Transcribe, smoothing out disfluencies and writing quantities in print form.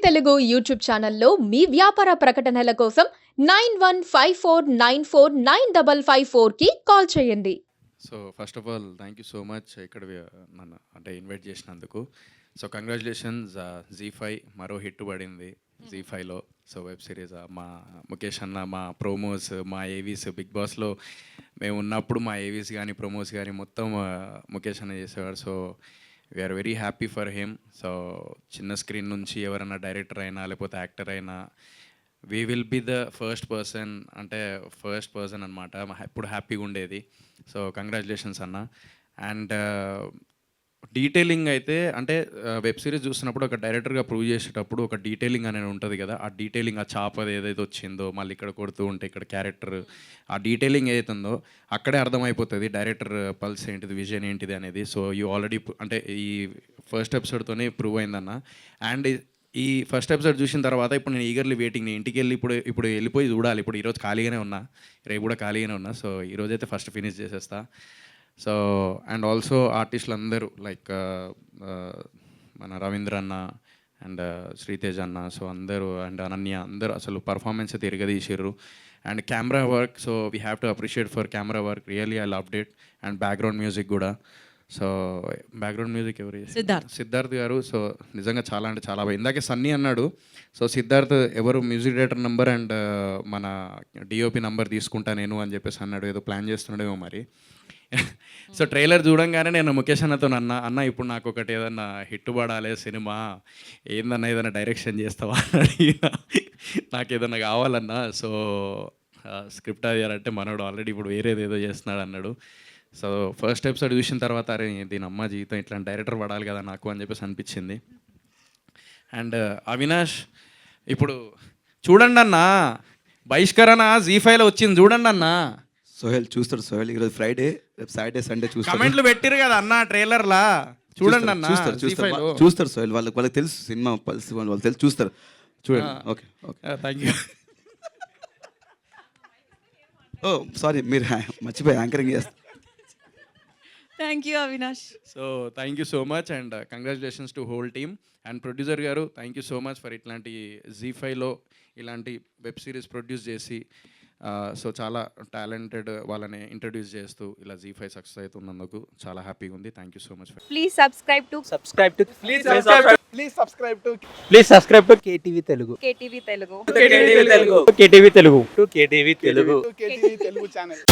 Telugu YouTube ఛానల్లో మీ వ్యాపార ప్రకటనల కోసం 9154949554కి కాల్ చేయండి. So first of all thank you so much ఇక్కడ నన్ను అంటే ఇన్వైట్ చేసినందుకు. సో కంగ్రాచులేషన్స్, జీ5 మరో హిట్ పడింది జీ5లో. సో వెబ్ సిరీస్ మా ముఖేష్ అన్న, మా ప్రోమోస్, మా ఏవీస్, బిగ్ బాస్లో మేము ఉన్నప్పుడు మా ఏవీస్ కానీ ప్రోమోస్ కానీ మొత్తం ముఖేష్ అన్న చేసేవాడు. So we are very happy for him. So చిన్న స్క్రీన్ నుంచి ఎవరైనా డైరెక్టర్ అయినా లేకపోతే యాక్టర్ అయినా we will be the first person అనమాట ఎప్పుడు హ్యాపీగా ఉండేది. సో కంగ్రాచులేషన్స్ అన్న. అండ్ డీటెయిలింగ్ అయితే అంటే వెబ్ సిరీస్ చూస్తున్నప్పుడు ఒక డైరెక్టర్గా ప్రూవ్ చేసేటప్పుడు ఒక డీటెయిలింగ్ అనేది ఉంటుంది కదా. ఆ డీటెయిలింగ్, ఆ చాపది ఏదైతే వచ్చిందో మళ్ళీ ఇక్కడ కొడుతూ ఉంటే ఇక్కడ క్యారెక్టర్, ఆ డీటెయిలింగ్ ఏదైతుందో అక్కడే అర్థమైపోతుంది డైరెక్టర్ పల్స్ ఏంటిది, విజన్ ఏంటిది అనేది. సో యూ ఆల్రెడీ అంటే ఈ ఫస్ట్ ఎపిసోడ్తోనే ప్రూవ్ అయిందన్న. అండ్ ఈ ఫస్ట్ ఎపిసోడ్ చూసిన తర్వాత ఇప్పుడు నేను ఈగర్లీ వెయిటింగ్. నేను ఇంటికి వెళ్ళి ఇప్పుడు వెళ్ళిపోయి చూడాలి. ఇప్పుడు ఈరోజు ఖాళీగానే ఉన్నా, రేపు కూడా ఖాళీగానే ఉన్నా. సో ఈరోజైతే ఫస్ట్ ఫినిష్ చేసేస్తా. సో అండ్ ఆల్సో ఆర్టిస్టులు అందరూ లైక్ మన రవీంద్ర అన్న అండ్ శ్రీతేజ్ అన్న, సో అందరూ అండ్ అనన్య అందరూ అసలు పర్ఫార్మెన్స్ అయితే తిరగదీసారు. And camera work, so we have to appreciate for camera work, really I loved it. And background music కూడా. సో బ్యాక్గ్రౌండ్ మ్యూజిక్ ఎవరు? సిద్ధార్థ్ గారు. సో నిజంగా చాలా అంటే చాలా బాగా. ఇందాకే సన్నీ అన్నాడు. సో సిద్ధార్థ్ ఎవరు మ్యూజిక్ డైరెక్టర్ నెంబర్ అండ్ మన డిఓపి నెంబర్ తీసుకుంటా నేను అని చెప్పేసి అన్నాడు. ఏదో ప్లాన్ చేస్తున్నాడేమో మరి. సో ట్రైలర్ చూడంగానే నేను ముఖేష్ అన్నతో అన్న ఇప్పుడు నాకు ఒకటి ఏదన్నా హిట్ పడాలి సినిమా, ఏందన్నా ఏదైనా డైరెక్షన్ చేస్తావా అని అడిగిన. నాకు ఏదన్నా కావాలన్నా. సో స్క్రిప్ట్ అది అంటే మనోడు ఆల్రెడీ ఇప్పుడు వేరేది ఏదో చేస్తున్నాడు అన్నాడు. సో ఫస్ట్ ఎపిసోడ్ చూసిన తర్వాత అరే దీని అమ్మ జీవితం ఇట్లాంటి డైరెక్టర్ పడాలి కదా నాకు అని చెప్పేసి అనిపించింది. అండ్ అవినాష్ ఇప్పుడు చూడండి అన్న, బహిష్కరణ జీ5లో వచ్చింది చూడండి అన్న. సోహెల్ చూస్తాడు. సోహెల్ ఈరోజు ఫ్రైడే, రేపు సాటర్డే సండే చూస్తాడు. కమెంట్లు పెట్టిరు కదా అన్న ట్రైలర్లా, చూడండి అన్న. చూస్తారు సోహెల్, వాళ్ళకి తెలుసు సినిమా పల్స్, వాళ్ళు తెలుసు, చూస్తారు. చూడండి. Okay okay thank you. Oh sorry, మీరు మర్చిపోయి యాంకరింగ్ చేస్తారు. Thank you Avinash. So thank you so much and congratulations to whole team. And producer garu thank you so much for ఇట్లాంటి జీ5లో ఇలాంటి వెబ్ సిరీస్ ప్రొడ్యూస్ చేసి సో చాలా టాలెంటెడ్ వాళ్ళని introduce చేస్తూ ఇలా జీ5 సక్సెస్ అవుతున్నందుకు చాలా హ్యాపీగా ఉంది. Thank you so much. Please subscribe to KTV Telugu. KTV Telugu. KTV Telugu channel.